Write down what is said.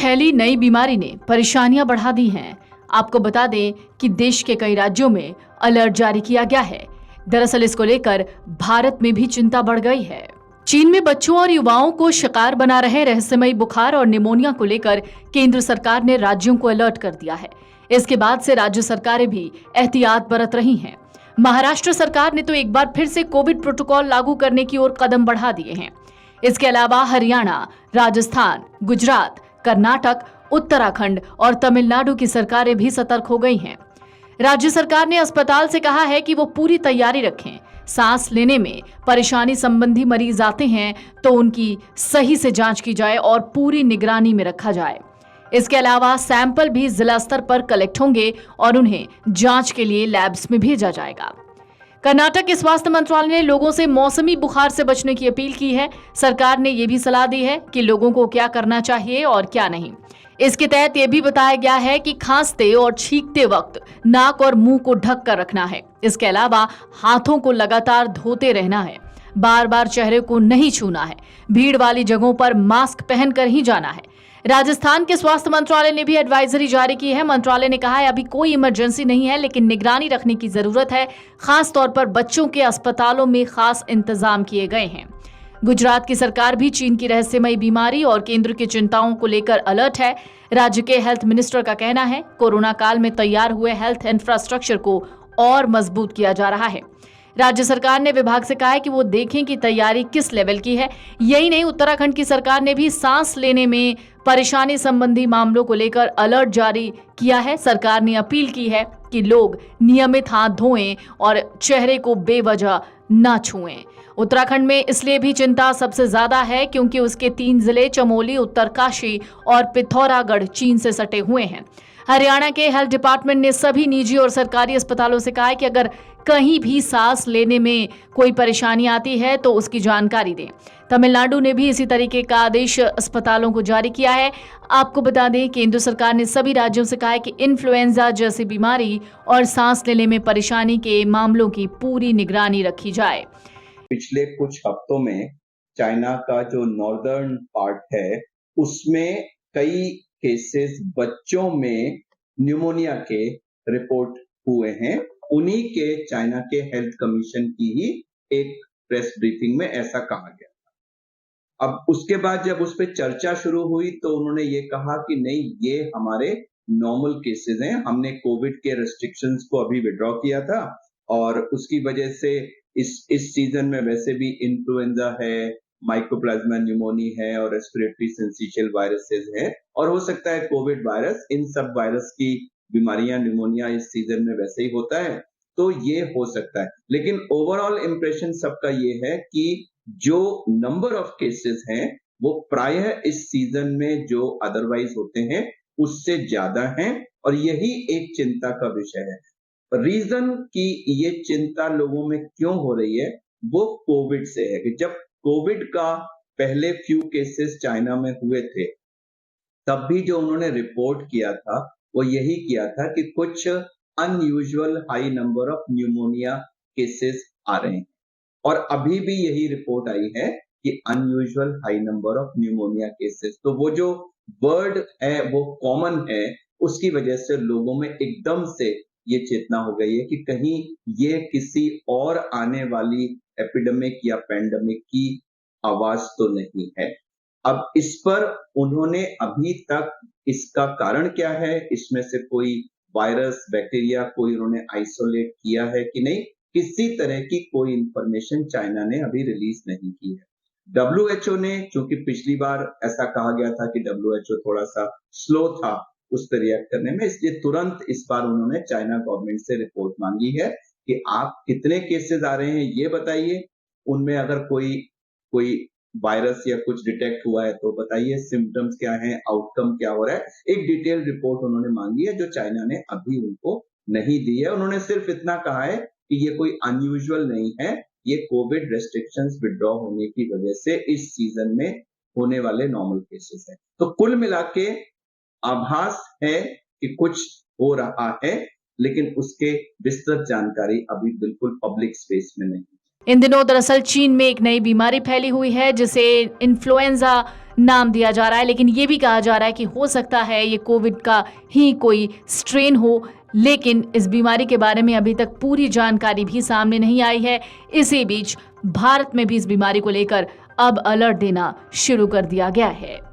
फैली नई बीमारी ने परेशानियां बढ़ा दी हैं। आपको बता दें कि देश के कई राज्यों में अलर्ट जारी किया गया है। दरअसल इसको लेकर भारत में भी चिंता बढ़ गई है। चीन में बच्चों और युवाओं को शिकार बना रहे रहस्यमयी बुखार और निमोनिया को लेकर केंद्र सरकार ने राज्यों को अलर्ट कर दिया है। इसके बाद से राज्य सरकारें भी एहतियात बरत रही हैं। महाराष्ट्र सरकार ने तो एक बार फिर से कोविड प्रोटोकॉल लागू करने की ओर कदम बढ़ा दिए हैं। इसके अलावा हरियाणा, राजस्थान, गुजरात, कर्नाटक, उत्तराखंड और तमिलनाडु की सरकारें भी सतर्क हो गई हैं। राज्य सरकार ने अस्पताल से कहा है कि वो पूरी तैयारी रखें। सांस लेने में परेशानी संबंधी मरीज आते हैं तो उनकी सही से जांच की जाए और पूरी निगरानी में रखा जाए। इसके अलावा सैंपल भी जिला स्तर पर कलेक्ट होंगे और उन्हें जांच के लिए लैब्स में भेजा जाएगा। कर्नाटक के स्वास्थ्य मंत्रालय ने लोगों से मौसमी बुखार से बचने की अपील की है। सरकार ने यह भी सलाह दी है कि लोगों को क्या करना चाहिए और क्या नहीं। इसके तहत यह भी बताया गया है कि खांसते और छींकते वक्त नाक और मुंह को ढक कर रखना है। इसके अलावा हाथों को लगातार धोते रहना है, बार बार चेहरे को नहीं छूना है, भीड़ वाली जगहों पर मास्क पहनकर ही जाना है। राजस्थान के स्वास्थ्य मंत्रालय ने भी एडवाइजरी जारी की है। मंत्रालय ने कहा है अभी कोई इमरजेंसी नहीं है, लेकिन निगरानी रखने की जरूरत है। खास तौर पर बच्चों के अस्पतालों में खास इंतजाम किए गए हैं। गुजरात की सरकार भी चीन की रहस्यमयी बीमारी और केंद्र की चिंताओं को लेकर अलर्ट है। राज्य के हेल्थ मिनिस्टर का कहना है कोरोना काल में तैयार हुए हेल्थ इंफ्रास्ट्रक्चर को और मजबूत किया जा रहा है। राज्य सरकार ने विभाग से कहा है कि वो देखें कि तैयारी किस लेवल की है। यही नहीं, उत्तराखंड की सरकार ने भी सांस लेने में परेशानी संबंधी मामलों को लेकर अलर्ट जारी किया है। सरकार ने अपील की है कि लोग नियमित हाथ धोएं और चेहरे को बेवजह न छुएं। उत्तराखंड में इसलिए भी चिंता सबसे ज्यादा है क्योंकि उसके 3 जिले चमोली, उत्तरकाशी और पिथौरागढ़ चीन से सटे हुए हैं। हरियाणा के हेल्थ डिपार्टमेंट ने सभी निजी और सरकारी अस्पतालों से कहा है कि अगर कहीं भी सांस लेने में कोई परेशानी आती है तो उसकी जानकारी दें। तमिलनाडु ने भी इसी तरीके का आदेश अस्पतालों को जारी किया है। आपको बता दें केंद्र सरकार ने सभी राज्यों से कहा है कि इन्फ्लुएंजा जैसी बीमारी और सांस लेने में परेशानी के मामलों की पूरी निगरानी रखी जाए। पिछले कुछ हफ्तों में चाइना का जो नॉर्दर्न पार्ट है उसमें कई केसेस बच्चों में न्यूमोनिया के रिपोर्ट हुए हैं। उन्हीं के चाइना के हेल्थ कमीशन की ही एक प्रेस ब्रीफिंग में ऐसा कहा गया था। अब उसके बाद जब उस पर चर्चा शुरू हुई तो उन्होंने ये कहा कि नहीं, ये हमारे नॉर्मल केसेस हैं। हमने कोविड के रेस्ट्रिक्शंस को अभी विड्रॉ किया था और उसकी वजह से इस सीजन में वैसे भी इन्फ्लुएंजा है, माइकोप्लाज्मा न्यूमोनी है और रेस्पिरेटरी सिंसिशियल वायरसेस है और हो सकता है कोविड वायरस। इन सब वायरस की बीमारियां, न्यूमोनिया इस सीजन में वैसे ही होता है, तो ये हो सकता है। लेकिन ओवरऑल इंप्रेशन सबका ये है कि जो नंबर ऑफ केसेस हैं वो प्रायः इस सीजन में जो अदरवाइज होते हैं उससे ज्यादा हैं और यही एक चिंता का विषय है। रीजन कि ये चिंता लोगों में क्यों हो रही है वो कोविड से है कि जब कोविड का पहले फ्यू केसेस चाइना में हुए थे तब भी जो उन्होंने रिपोर्ट किया था वो यही किया था कि कुछ unusual high number of pneumonia cases आ रहे हैं और अभी भी यही रिपोर्ट आई है कि unusual high number of pneumonia cases. तो वो जो वर्ड है वो कॉमन है, उसकी वजह से लोगों में एकदम से ये चेतना हो गई है कि कहीं ये किसी और आने वाली एपिडेमिक या पैंडेमिक की आवाज तो नहीं है। अब इस पर उन्होंने अभी तक इसका कारण क्या है, इसमें से कोई वायरस, बैक्टीरिया कोई उन्होंने आइसोलेट किया है कि नहीं, किसी तरह की कोई इंफॉर्मेशन चाइना ने अभी रिलीज नहीं की है। WHO ने, चूंकि पिछली बार ऐसा कहा गया था कि WHO थोड़ा सा स्लो था उस पर रिएक्ट करने में, इसलिए तुरंत इस बार उन्होंने चाइना गवर्नमेंट से रिपोर्ट मांगी है कि आप कितने केसेस आ रहे हैं ये बताइए, उनमें अगर कोई वायरस या कुछ डिटेक्ट हुआ है तो बताइए, सिम्टम्स क्या हैं, आउटकम क्या हो रहा है। एक डिटेल रिपोर्ट उन्होंने मांगी है जो चाइना ने अभी उनको नहीं दी है। उन्होंने सिर्फ इतना कहा है कि ये कोई अनयूजुअल नहीं है, ये कोविड रेस्ट्रिक्शंस विड्रॉ होने की वजह से इस सीजन में होने वाले नॉर्मल केसेस हैं। तो कुल मिला के आभास है कि कुछ हो रहा है, लेकिन उसके विस्तृत जानकारी अभी बिल्कुल पब्लिक स्पेस में नहीं। इन दिनों दरअसल चीन में एक नई बीमारी फैली हुई है जिसे इन्फ्लुएंजा नाम दिया जा रहा है, लेकिन ये भी कहा जा रहा है कि हो सकता है ये कोविड का ही कोई स्ट्रेन हो, लेकिन इस बीमारी के बारे में अभी तक पूरी जानकारी भी सामने नहीं आई है। इसी बीच भारत में भी इस बीमारी को लेकर अब अलर्ट देना शुरू कर दिया गया है।